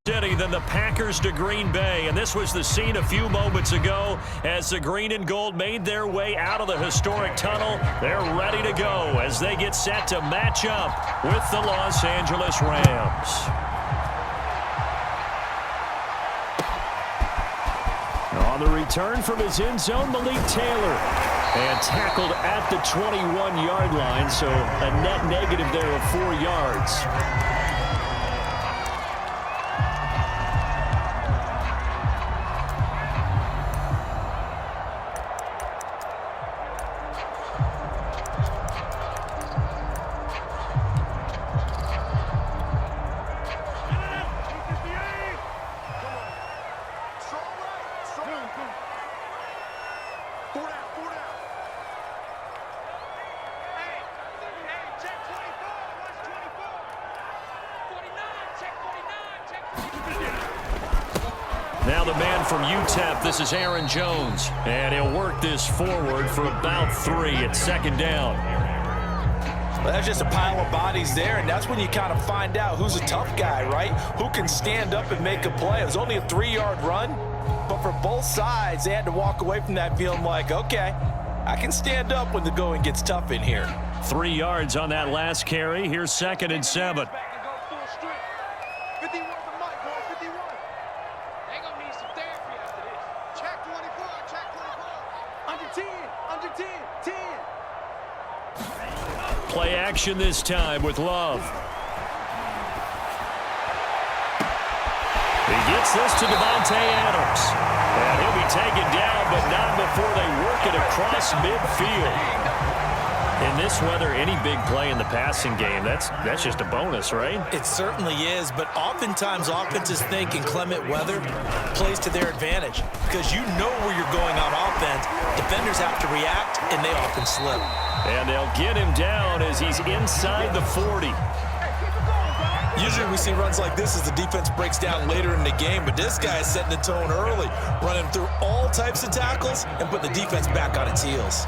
City than the Packers to Green Bay. And this was the scene a few moments ago as the green and gold made their way out of the historic tunnel. They're ready to go as they get set to match up with the Los Angeles Rams. On the return from his end zone, Malik Taylor. And tackled at the 21-yard line, so a net negative there of 4 yards. Now the man from UTEP, this is Aaron Jones. And he'll work this forward for about 3 at second down. Well, that's just a pile of bodies there, and that's when you kind of find out who's a tough guy, right? Who can stand up and make a play. It was only a 3-yard run, but for both sides, they had to walk away from that feeling like, okay, I can stand up when the going gets tough in here. 3 yards on that last carry. Here's 2nd and 7. Play action this time with Love. He gets this to Davante Adams. And he'll be taken down, but not before they work it across midfield. In this weather, any big play in the passing game, that's just a bonus, right? It certainly is, but oftentimes offenses think inclement weather plays to their advantage because you know where you're going on offense. Defenders have to react, and they often slip. And they'll get him down as he's inside the 40. Usually we see runs like this as the defense breaks down later in the game, but this guy is setting the tone early, running through all types of tackles and putting the defense back on its heels.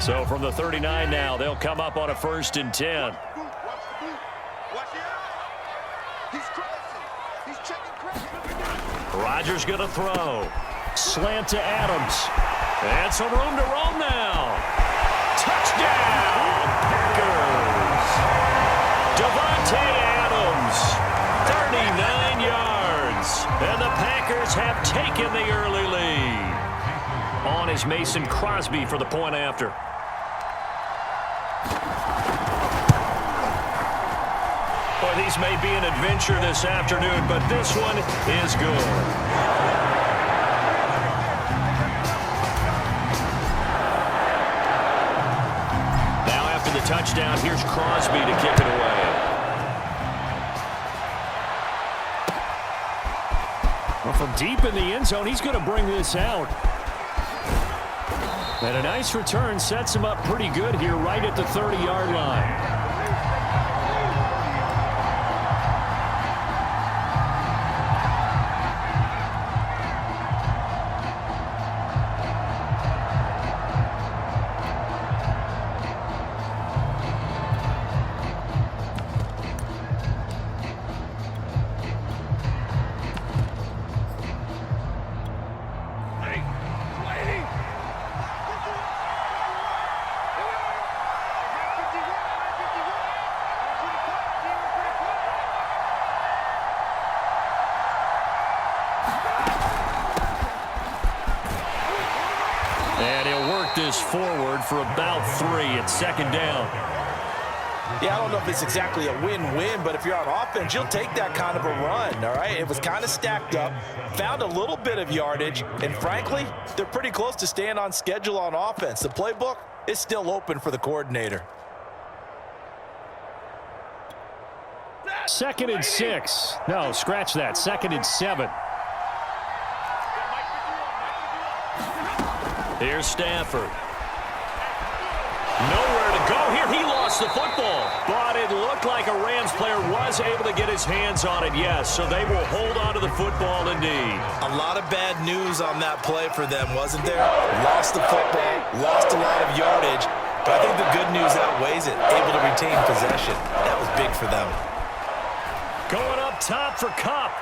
So from the 39 now, they'll come up on a 1st and 10. Rodgers going to throw. Slant to Adams. And some room to roam now. Touchdown, Packers. Davante Adams, 39 yards. And the Packers have taken the early lead. On is Mason Crosby for the point after. Boy, these may be an adventure this afternoon, but this one is good. Now after the touchdown, here's Crosby to kick it away. Well, from deep in the end zone, he's going to bring this out. And a nice return sets him up pretty good here right at the 30-yard line. This forward for about 3 at second down. Yeah, I don't know if it's exactly a win-win, but if you're on offense, you'll take that kind of a run, all right? It was kind of stacked up, found a little bit of yardage, and frankly, they're pretty close to staying on schedule on offense. The playbook is still open for the coordinator. 2nd and 6. No, scratch that. 2nd and 7. Here's Stafford. Nowhere to go here. He lost gets the football. But it looked like a Rams player was able to get his hands on it, yes. So they will hold on to the football indeed. A lot of bad news on that play for them, wasn't there? Lost the football, lost a lot of yardage. But I think the good news outweighs it. Able to retain possession. That was big for them. Going up top for Kupp.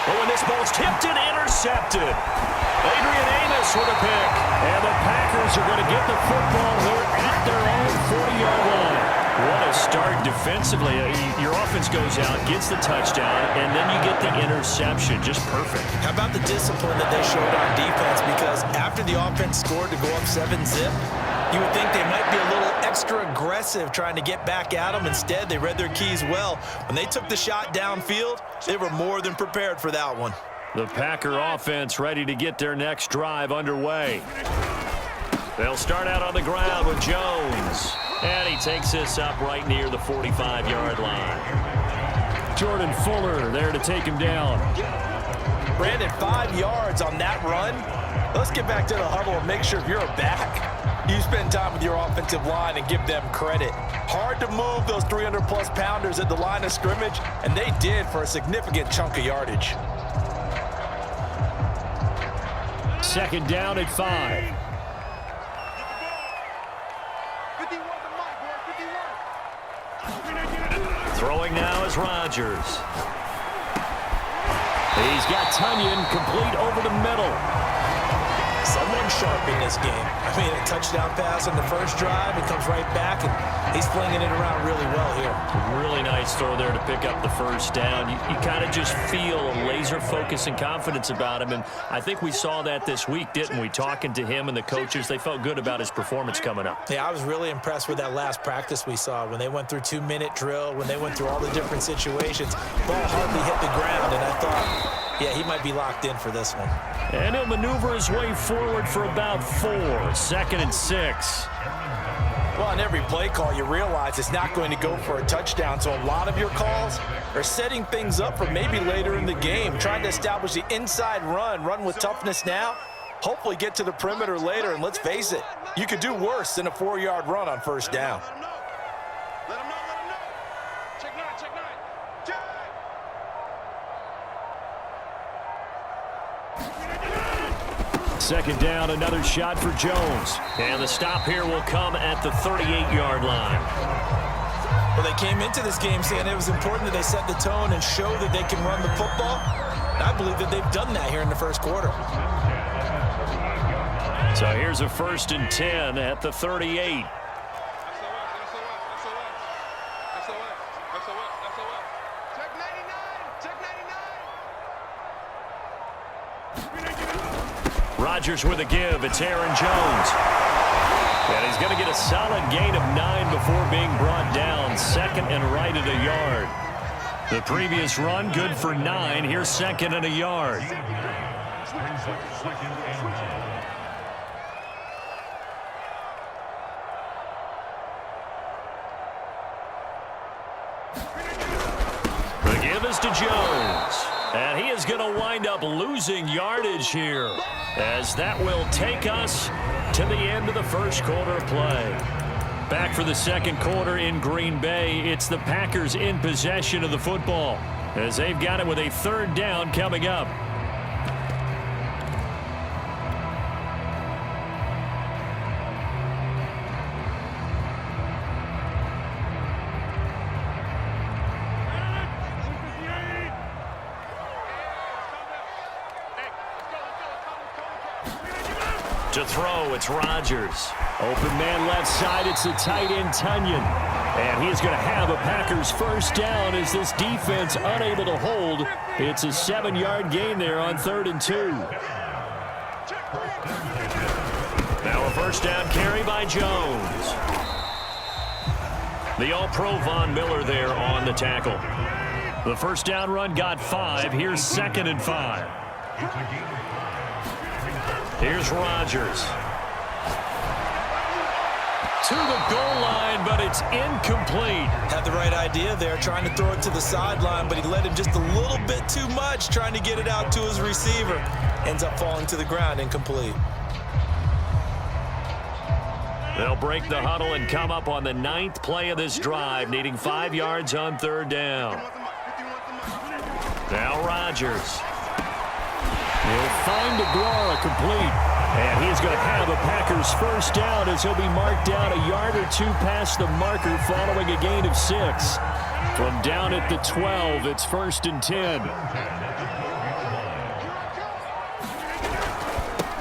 Oh, and this ball's tipped and intercepted. Adrian Amos with a pick. And the Packers are going to get the football here at their own 40-yard line. What a start defensively. Your offense goes out, gets the touchdown, and then you get the interception. Just perfect. How about the discipline that they showed on defense? Because after the offense scored to go up 7-zip, you would think they might be a little extra aggressive trying to get back at them. Instead, they read their keys well. When they took the shot downfield, they were more than prepared for that one. The Packer offense ready to get their next drive underway. They'll start out on the ground with Jones. And he takes this up right near the 45-yard line. Jordan Fuller there to take him down. Brandon, 5 yards on that run. Let's get back to the huddle and make sure if you're a back, you spend time with your offensive line and give them credit. Hard to move those 300-plus pounders at the line of scrimmage, and they did for a significant chunk of yardage. Second down at 5. Throwing now is Rodgers. He's got Tunyon complete over the middle. Someone sharp in this game. I mean, a touchdown pass on the first drive. It comes right back, and he's flinging it around really well here. Really nice throw there to pick up the first down. You kind of just feel a laser focus and confidence about him, and I think we saw that this week, didn't we? Talking to him and the coaches, they felt good about his performance coming up. Yeah, I was really impressed with that last practice we saw when they went through 2-minute drill, when they went through all the different situations. Ball hardly hit the ground, and I thought, yeah, he might be locked in for this one. And he'll maneuver his way forward for about 4. Second and 6. Well, on every play call, you realize it's not going to go for a touchdown, so a lot of your calls are setting things up for maybe later in the game, trying to establish the inside run with toughness now, hopefully get to the perimeter later, and let's face it, you could do worse than a 4-yard run on first down. Second down, another shot for Jones. And the stop here will come at the 38-yard line. Well, they came into this game saying it was important that they set the tone and show that they can run the football. I believe that they've done that here in the first quarter. So here's a 1st and 10 at the 38. Rodgers with a give. It's Aaron Jones. And he's going to get a solid gain of 9 before being brought down. Second and right at a yard. The previous run good for 9. Here's second and a yard. The give is to Jones. And he is going to wind up losing yardage here, as that will take us to the end of the first quarter of play. Back for the second quarter in Green Bay, it's the Packers in possession of the football, as they've got it with a 3rd down coming up. To throw, it's Rodgers. Open man left side, it's the tight end Tunyon. And he's going to have a Packers first down as this defense unable to hold. It's a 7-yard gain there on 3rd and 2. Now a first down carry by Jones. The All-Pro Von Miller there on the tackle. The first down run got 5. Here's 2nd and 5. Here's Rodgers. To the goal line, but it's incomplete. Had the right idea there, trying to throw it to the sideline, but he led him just a little bit too much, trying to get it out to his receiver. Ends up falling to the ground, incomplete. They'll break the huddle and come up on the 9th play of this drive, needing 5 yards on 3rd down. Now Rodgers. He'll find Aguara complete. And he's going to have a Packers first down as he'll be marked down a yard or two past the marker following a gain of 6. From down at the 12, it's 1st and 10.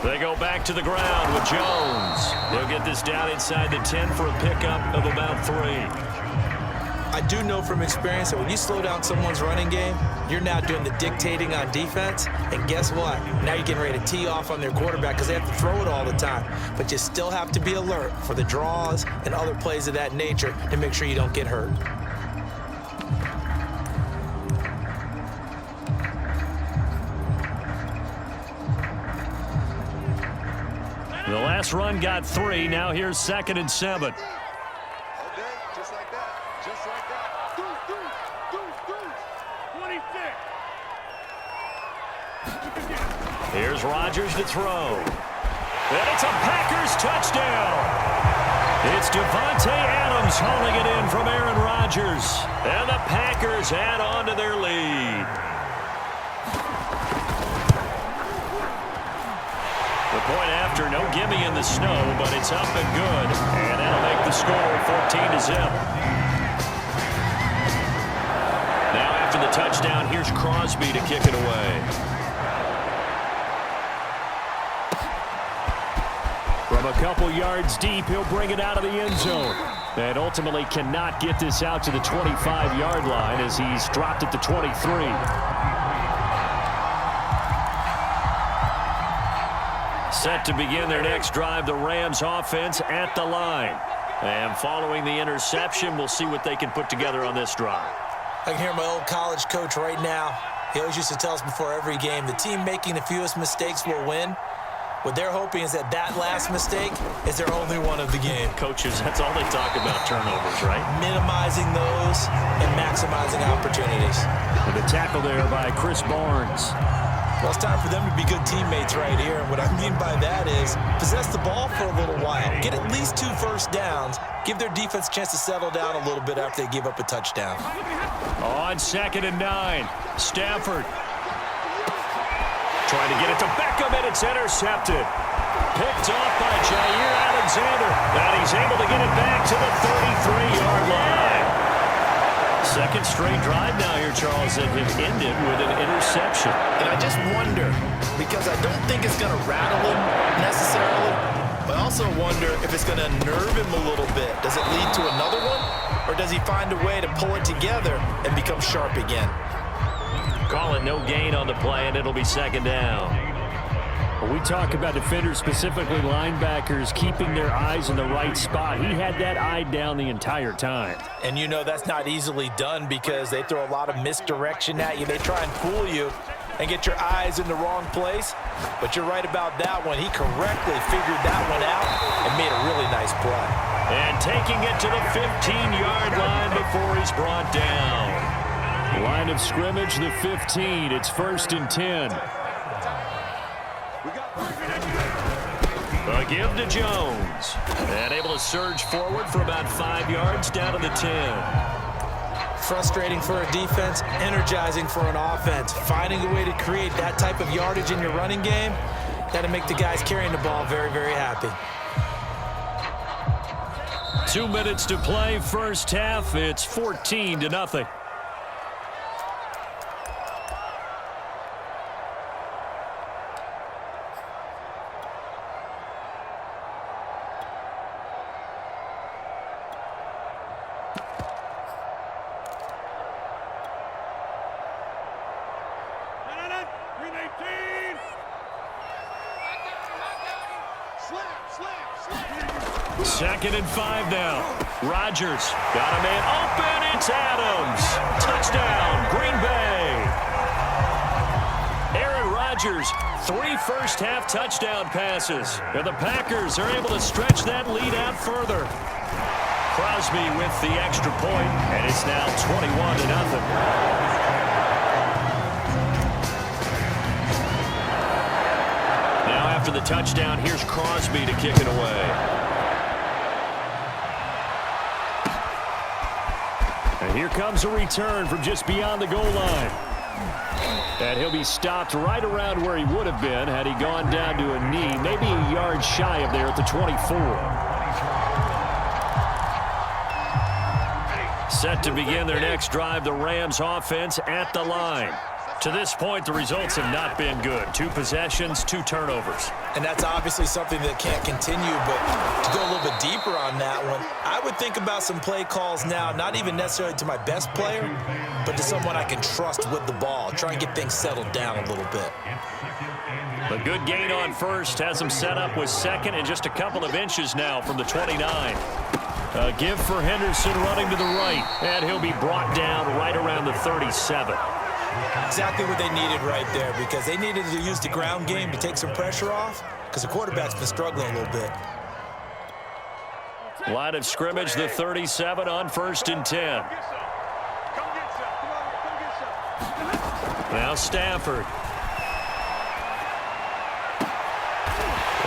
They go back to the ground with Jones. They'll get this down inside the 10 for a pickup of about 3. I do know from experience that when you slow down someone's running game, you're now doing the dictating on defense. And guess what? Now you're getting ready to tee off on their quarterback because they have to throw it all the time. But you still have to be alert for the draws and other plays of that nature to make sure you don't get hurt. The last run got 3. Now here's 2nd and 7. Just like that. Just like that. 26. Here's Rodgers to throw. And it's a Packers touchdown. It's Devontae Adams hauling it in from Aaron Rodgers. And the Packers add on to their lead. The point after, no gimme in the snow, but it's up and good. And that'll make the score 14-0. Now after the touchdown, here's Crosby to kick it away. From a couple yards deep, he'll bring it out of the end zone. And ultimately cannot get this out to the 25-yard line as he's dropped at the 23. Set to begin their next drive, the Rams offense at the line. And following the interception, we'll see what they can put together on this drive. I can hear my old college coach right now. He always used to tell us before every game, the team making the fewest mistakes will win. What they're hoping is that last mistake is their only one of the game. Coaches, that's all they talk about, turnovers, right? Minimizing those and maximizing opportunities. And the tackle there by Chris Barnes. Well, it's time for them to be good teammates right here. And what I mean by that is possess the ball for a little while. Get at least 2 first downs. Give their defense a chance to settle down a little bit after they give up a touchdown. On 2nd and 9, Stafford. Trying to get it to Beckham, and it's intercepted. Picked off by Jair Alexander. And he's able to get it back to the 33-yard line. 2nd straight drive now here, Charles, that have ended with an interception. And I just wonder, because I don't think it's going to rattle him necessarily, but I also wonder if it's going to nerve him a little bit. Does it lead to another one? Or does he find a way to pull it together and become sharp again? Call it no gain on the play, and it'll be 2nd down. When we talk about defenders, specifically linebackers, keeping their eyes in the right spot. He had that eye down the entire time. And you know that's not easily done because they throw a lot of misdirection at you. They try and fool you and get your eyes in the wrong place. But you're right about that one. He correctly figured that one out and made a really nice play. And taking it to the 15-yard line before he's brought down. Line of scrimmage, the 15. It's 1st and 10. A give to Jones. And able to surge forward for about 5 yards down to the 10. Frustrating for a defense, energizing for an offense. Finding a way to create that type of yardage in your running game, that'll make the guys carrying the ball very, very happy. 2 minutes to play, first half. It's 14-0. Second and 5 now. Rodgers got a man open. It's Adams. Touchdown, Green Bay. Aaron Rodgers, 3 first-half touchdown passes. And the Packers are able to stretch that lead out further. Crosby with the extra point, and it's now 21-0. After the touchdown, here's Crosby to kick it away. And here comes a return from just beyond the goal line. And he'll be stopped right around where he would have been had he gone down to a knee, maybe a yard shy of there at the 24. Set to begin their next drive, the Rams offense at the line. To this point, the results have not been good. 2 possessions, 2 turnovers. And that's obviously something that can't continue, but to go a little bit deeper on that one, I would think about some play calls now, not even necessarily to my best player, but to someone I can trust with the ball. Try and get things settled down a little bit. A good gain on first has him set up with second and just a couple of inches now from the 29. A give for Henderson running to the right, and he'll be brought down right around the 37. Exactly what they needed right there, because they needed to use the ground game to take some pressure off, because the quarterback's been struggling a little bit. Line of scrimmage, the 37 on 1st and 10. Now Stafford.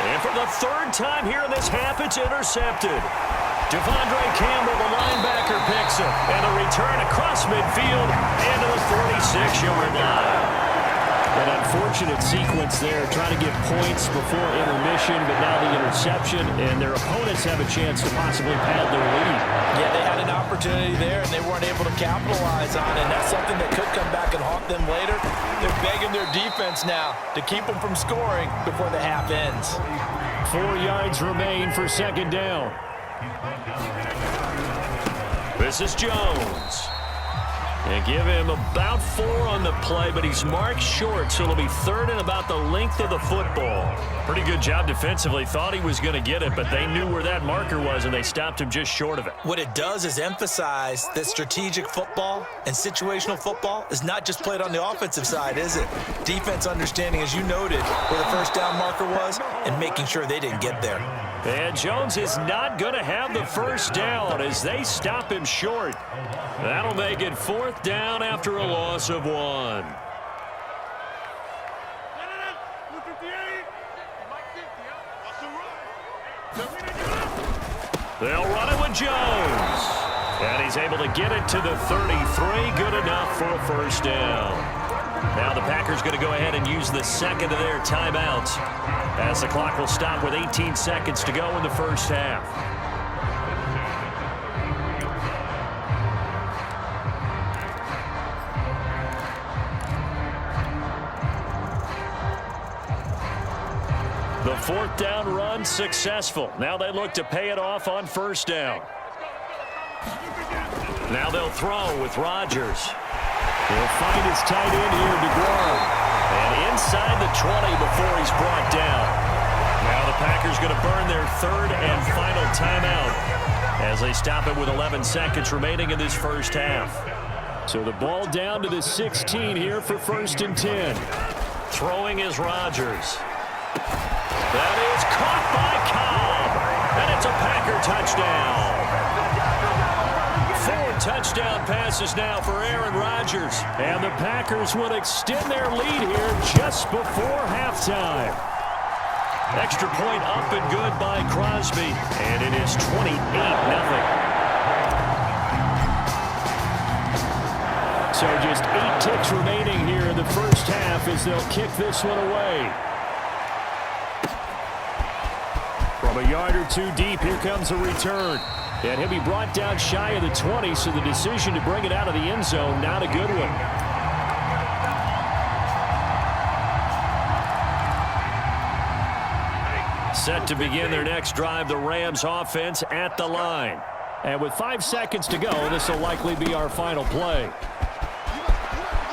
And for the 3rd time here in this half, it's intercepted. Devondre Campbell, the linebacker, picks it. And a return across midfield into the 46-yard line. An unfortunate sequence there, trying to get points before intermission, but now the interception, and their opponents have a chance to possibly pad their lead. Yeah, they had an opportunity there, and they weren't able to capitalize on it, and that's something that could come back and haunt them later. They're begging their defense now to keep them from scoring before the half ends. 4 yards remain for 2nd down. This is Jones. And give him about 4 on the play, but he's marked short, so it'll be 3rd and about the length of the football. Pretty good job defensively. Thought he was going to get it, but they knew where that marker was, and they stopped him just short of it. What it does is emphasize that strategic football and situational football is not just played on the offensive side, is it? Defense understanding, as you noted, where the 1st down marker was and making sure they didn't get there. And Jones is not going to have the 1st down as they stop him short. That'll make it 4th down after a loss of 1. They'll run it with Jones. And he's able to get it to the 33. Good enough for a 1st down. Now the Packers going to go ahead and use the 2nd of their timeouts, as the clock will stop with 18 seconds to go in the 1st half. The 4th down run successful. Now they look to pay it off on 1st down. Now they'll throw with Rodgers. He'll find his tight end here, DeGrom. And inside the 20 before he's brought down. Now the Packers going to burn their 3rd and final timeout as they stop it with 11 seconds remaining in this 1st half. So the ball down to the 16 here for 1st and 10. Throwing is Rodgers. That is caught by Cobb. And it's a Packer touchdown. 4 touchdown passes now for Aaron Rodgers. And the Packers will extend their lead here just before halftime. Extra point up and good by Crosby. And it is 28-0. So just 8 ticks remaining here in the 1st half as they'll kick this one away. From a yard or 2 deep, here comes a return. And he'll be brought down shy of the 20, so the decision to bring it out of the end zone, not a good one. Set to begin their next drive, the Rams offense at the line. And with 5 seconds to go, this will likely be our final play.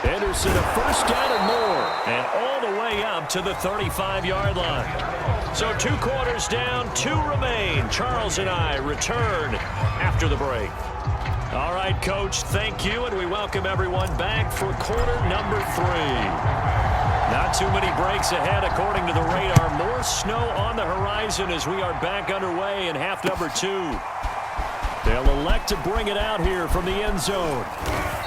Henderson, a 1st down and more. And all the way up to the 35-yard line. So 2 quarters down, 2 remain. Charles and I return after the break. All right, Coach, thank you, and we welcome everyone back for quarter number 3. Not too many breaks ahead, according to the radar. More snow on the horizon as we are back underway in half number 2. They'll elect to bring it out here from the end zone.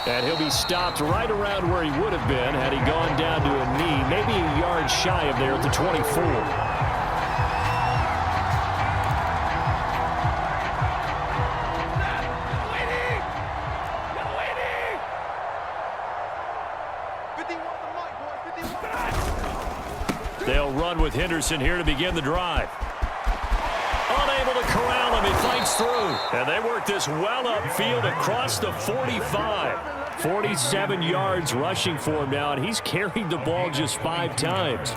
And he'll be stopped right around where he would have been had he gone down to a knee, maybe a yard shy of there at the 24. They'll run with Henderson here to begin the drive. Unable to corral him. He fights through. And they work this well upfield across the 45. 47 yards rushing for him now, and he's carried the ball just 5 times.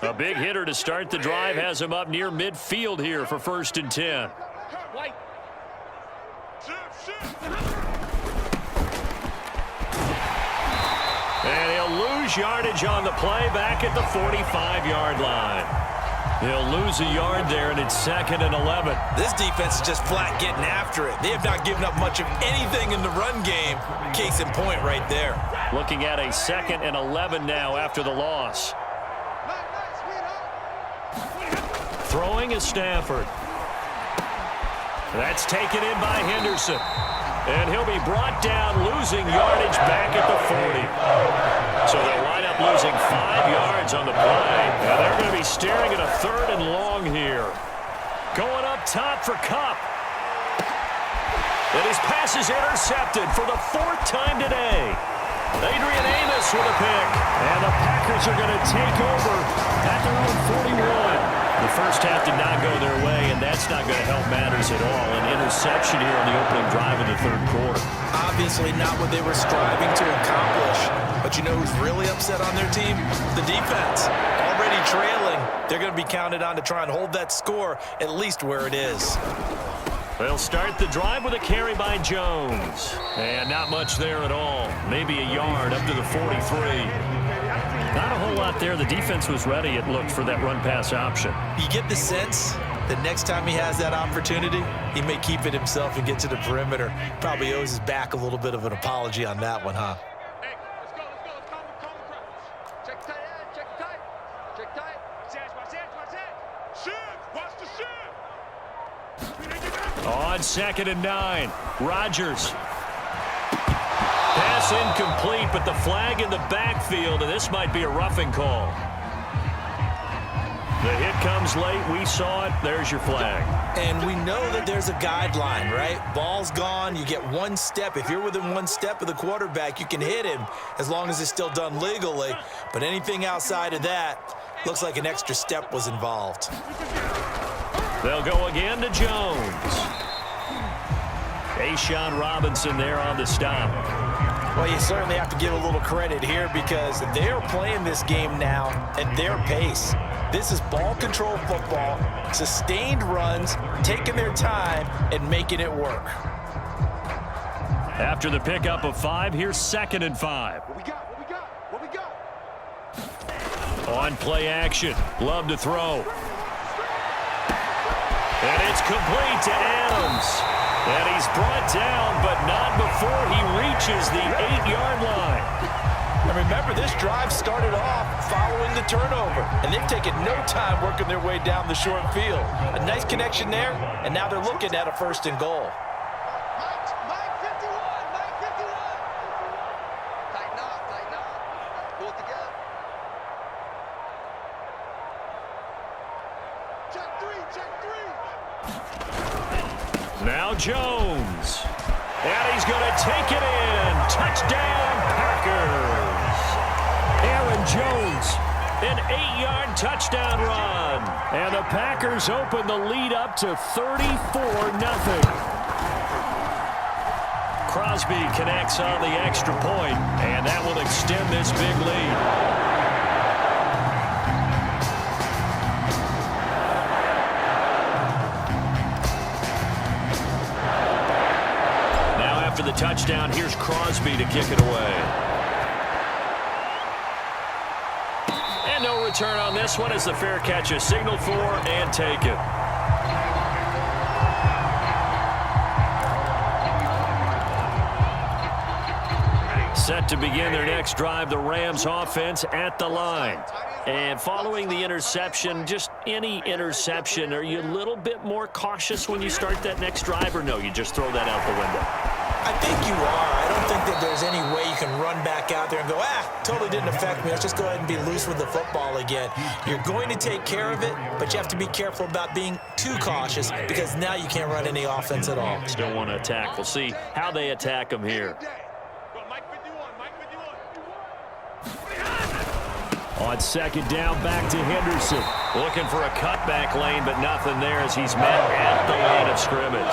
A big hitter to start the drive has him up near midfield here for 1st and 10. And he'll lose yardage on the play back at the 45-yard line. He'll lose a yard there, and it's 2nd and 11. This defense is just flat getting after it. They have not given up much of anything in the run game. Case in point right there. Looking at a 2nd and 11 now after the loss. Throwing is Stafford. That's taken in by Henderson. And he'll be brought down, losing yardage back at the 40. So they'll wind up losing 5 yards on the play. And they're going to be staring at a 3rd and long here. Going up top for Kupp. And his pass is intercepted for the 4th time today. Adrian Amos with a pick. And the Packers are going to take over at their own 41. The first half did not go their way, and that's not going to help matters at all. An interception here on the opening drive in the 3rd quarter. Obviously not what they were striving to accomplish. But you know who's really upset on their team? The defense. Already trailing. They're going to be counted on to try and hold that score at least where it is. They'll start the drive with a carry by Jones. And not much there at all. Maybe a yard up to the 43. Not a whole lot there. The defense was ready, it looked, for that run-pass option. You get the sense that next time he has that opportunity, he may keep it himself and get to the perimeter. Probably owes his back a little bit of an apology on that one, huh? Hey, let's go. Calm the crowd. Check tight, check tight. Check tight. Watch that. Shoot. Watch the shoot. On 2nd and 9, Rodgers. Pass incomplete, but the flag in the backfield, and this might be a roughing call. The hit comes late. We saw it. There's your flag. And we know that there's a guideline, right? Ball's gone. You get 1 step. If you're within 1 step of the quarterback, you can hit him as long as it's still done legally. But anything outside of that, looks like an extra step was involved. They'll go again to Jones. A'Shawn Robinson there on the stop. Well, you certainly have to give a little credit here because they're playing this game now at their pace. This is ball control football, sustained runs, taking their time and making it work. After the pickup of 5, here's 2nd and 5. What we got? On play action, Love to throw. And it's complete to Adams. And he's brought down, but not before he reaches the 8-yard line. And remember, this drive started off following the turnover, and they've taken no time working their way down the short field. A nice connection there, and now they're looking at a 1st and goal. Mike 51. Tighten up. Pull it together. Check three. Now Jones. And he's going to take it in. Touchdown, Packers. Aaron Jones, an 8-yard touchdown run. And the Packers open the lead up to 34-0. Crosby connects on the extra point, and that will extend this big lead. After the touchdown, here's Crosby to kick it away. And no return on this one as the fair catch is signaled for and taken. Set to begin their next drive, the Rams offense at the line. And following the interception, just any interception, are you a little bit more cautious when you start that next drive, or no, you just throw that out the window? I think you are. I don't think that there's any way you can run back out there and go, totally didn't affect me. Let's just go ahead and be loose with the football again. You're going to take care of it, but you have to be careful about being too cautious because now you can't run any offense at all. Still want to attack. We'll see how they attack them here. On second down, back to Henderson. Looking for a cutback lane, but nothing there as he's met at the line of scrimmage.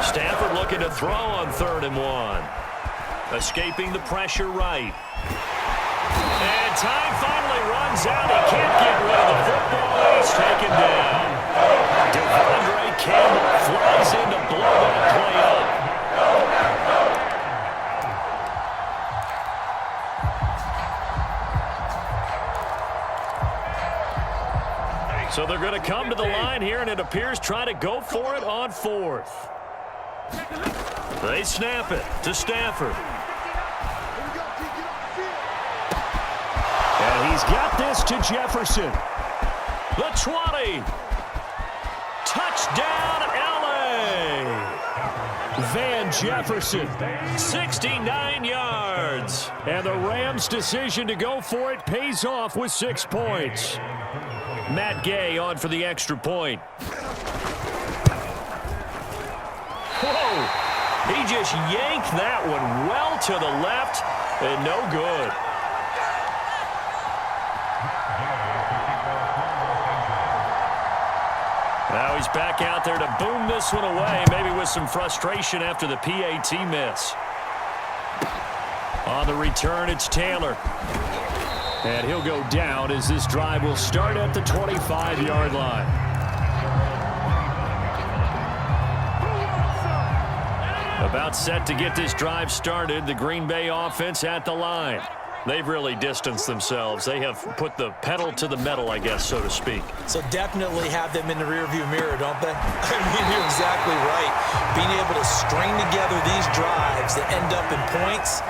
Stafford looking to throw on 3rd and 1. Escaping the pressure right. And time finally runs out. He can't get rid of the football. He's taken down. Devondre Campbell flies in to blow that play up. So they're going to come to the line here, and it appears trying to go for it on 4th. They snap it to Stafford. And he's got this to Jefferson. The 20. Touchdown, LA. Van Jefferson. 69 yards. And the Rams' decision to go for it pays off with 6 points. Matt Gay on for the extra point. Whoa! He just yanked that one well to the left and no good. Now he's back out there to boom this one away, maybe with some frustration after the PAT miss. On the return, it's Taylor. And he'll go down as this drive will start at the 25-yard line. About set to get this drive started, the Green Bay offense at the line. They've really distanced themselves. They have put the pedal to the metal, I guess, so to speak. So definitely have them in the rearview mirror, don't they? I mean, you're exactly right. Being able to string together these drives that end up in points,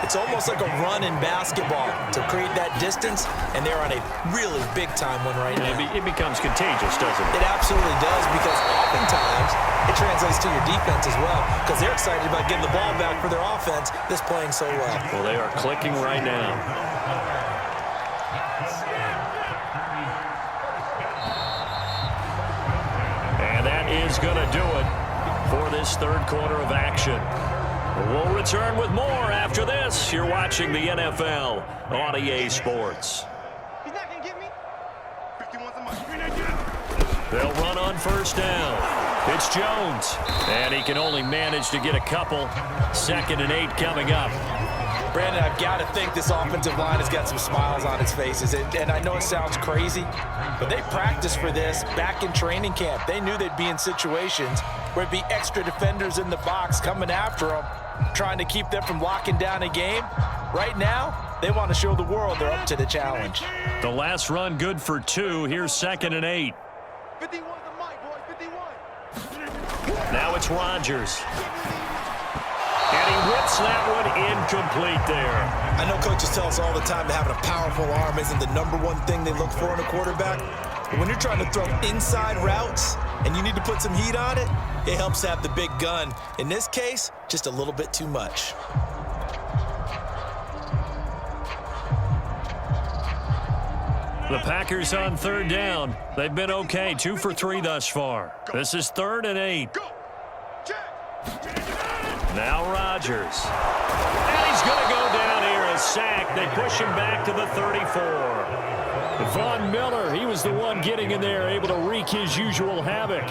it's almost like a run in basketball to create that distance, and they're on a really big-time one right now. It becomes contagious, doesn't it? It absolutely does, because oftentimes it translates to your defense as well, because they're excited about getting the ball back for their offense that's playing so well. Well, they are clicking right now. And that is going to do it for this 3rd quarter of action. We'll return with more after this. You're watching the NFL on EA Sports. He's not going to get me. 51's a must. They'll run on 1st down. It's Jones. And he can only manage to get a couple. 2nd and 8 coming up. Brandon, I've got to think this offensive line has got some smiles on its faces. And I know it sounds crazy, but they practiced for this back in training camp. They knew they'd be in situations where it'd be extra defenders in the box coming after them, trying to keep them from locking down a game. Right now, they want to show the world they're up to the challenge. The last run good for 2. Here's 2nd and 8. 51's the mic, boys. 51. Now it's Rodgers. And he whips that one incomplete there. I know coaches tell us all the time that having a powerful arm isn't the #1 thing they look for in a quarterback. But when you're trying to throw inside routes and you need to put some heat on it, it helps have the big gun. In this case, just a little bit too much. The Packers on 3rd down. They've been okay, 2 for 3 thus far. This is 3rd and 8. Now Rodgers. And he's going to go down here, a sack. They push him back to the 34. Von Miller, he was the one getting in there, able to wreak his usual havoc.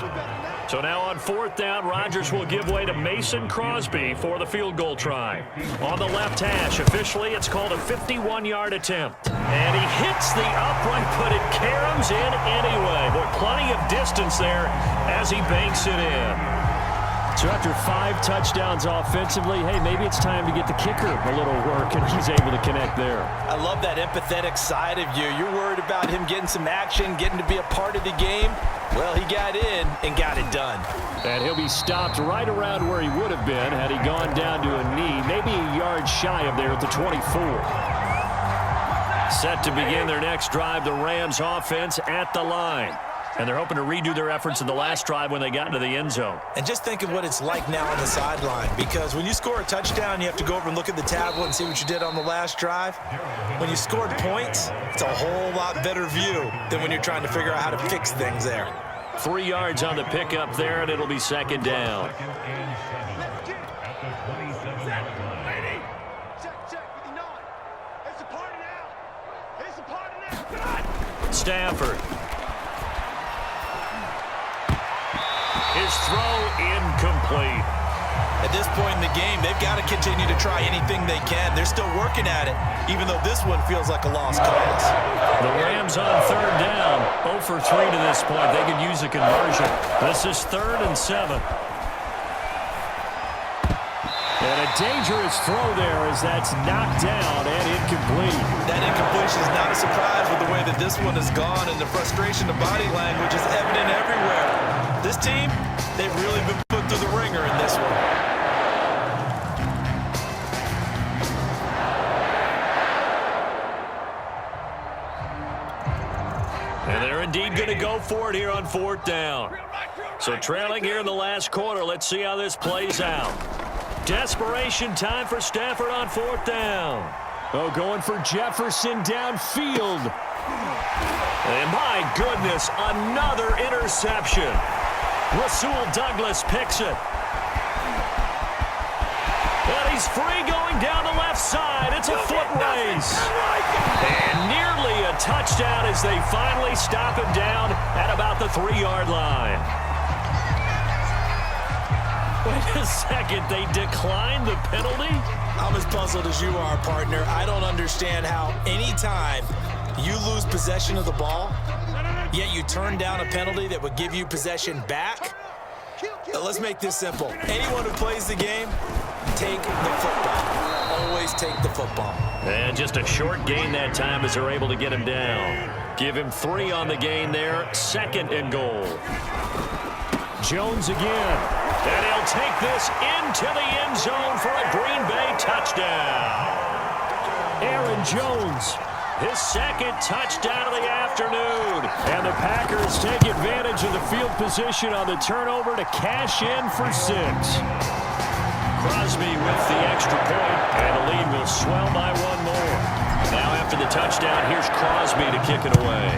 So now on 4th down, Rodgers will give way to Mason Crosby for the field goal try. On the left hash, officially it's called a 51-yard attempt. And he hits the upright, but it caroms in anyway. But plenty of distance there as he banks it in. So after 5 touchdowns offensively, hey, maybe it's time to get the kicker a little work, and he's able to connect there. I love that empathetic side of you. You're worried about him getting some action, getting to be a part of the game. Well, he got in and got it done. And he'll be stopped right around where he would have been had he gone down to a knee, maybe a yard shy of there at the 24. Set to begin their next drive, the Rams offense at the line. And they're hoping to redo their efforts in the last drive when they got into the end zone. And just think of what it's like now on the sideline, because when you score a touchdown, you have to go over and look at the tablet and see what you did on the last drive. When you scored points, it's a whole lot better view than when you're trying to figure out how to fix things there. 3 yards on the pickup there, and it'll be second down. Stafford. His throw incomplete. At this point in the game, they've got to continue to try anything they can. They're still working at it, even though this one feels like a lost cause. The Rams on third down. 0 for 3 to this point. They could use a conversion. This is 3rd and 7. And a dangerous throw there as that's knocked down and incomplete. That incompletion is not a surprise with the way that this one has gone, and the frustration of body language is evident everywhere. This team, they've really been put through the ringer in this one. And they're indeed going to go for it here on 4th down. So trailing here in the last quarter, let's see how this plays out. Desperation time for Stafford on 4th down. Oh, going for Jefferson downfield. And my goodness, another interception. Rasul Douglas picks it. And he's free going down the left side. It's a foot race. And nearly a touchdown as they finally stop him down at about the 3-yard line. Wait a second, they declined the penalty? I'm as puzzled as you are, partner. I don't understand how any time you lose possession of the ball, yet you turn down a penalty that would give you possession back. Let's make this simple. Anyone who plays the game, take the football. Always take the football. And just a short gain that time as they're able to get him down. Give him 3 on the gain there. 2nd and goal. Jones again. And he'll take this into the end zone for a Green Bay touchdown. Aaron Jones. His 2nd touchdown of the afternoon. And the Packers take advantage of the field position on the turnover to cash in for 6. Crosby with the extra point, and the lead will swell by 1 more. Now after the touchdown, here's Crosby to kick it away.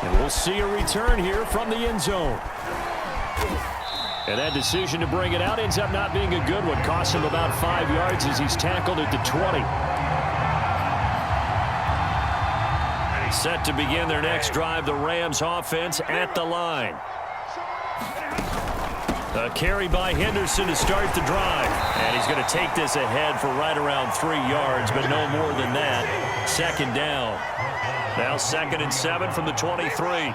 And we'll see a return here from the end zone. And that decision to bring it out ends up not being a good one. Costs him about 5 yards as he's tackled at the 20. Set to begin their next drive, the Rams offense at the line. A carry by Henderson to start the drive. And he's going to take this ahead for right around 3 yards, but no more than that. 2nd down. Now 2nd and 7 from the 23.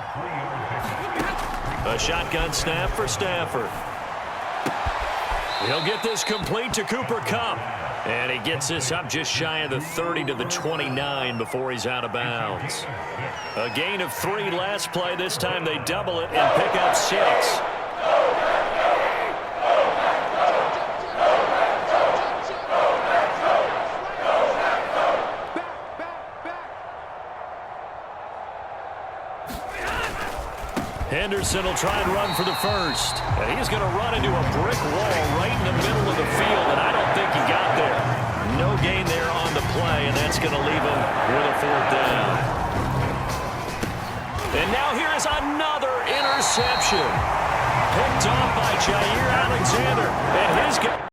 A shotgun snap for Stafford. He'll get this complete to Cooper Kupp. And he gets this up just shy of the 30 to the 29 before he's out of bounds. A gain of 3 last play. This time they double it and pick up 6. Henderson will try and run for the 1st. And he's going to run into a brick wall right in the middle of the field, and I don't think he got there. No gain there on the play, and that's going to leave him with a 4th down. And now here is another interception. Picked off by Jair Alexander. And his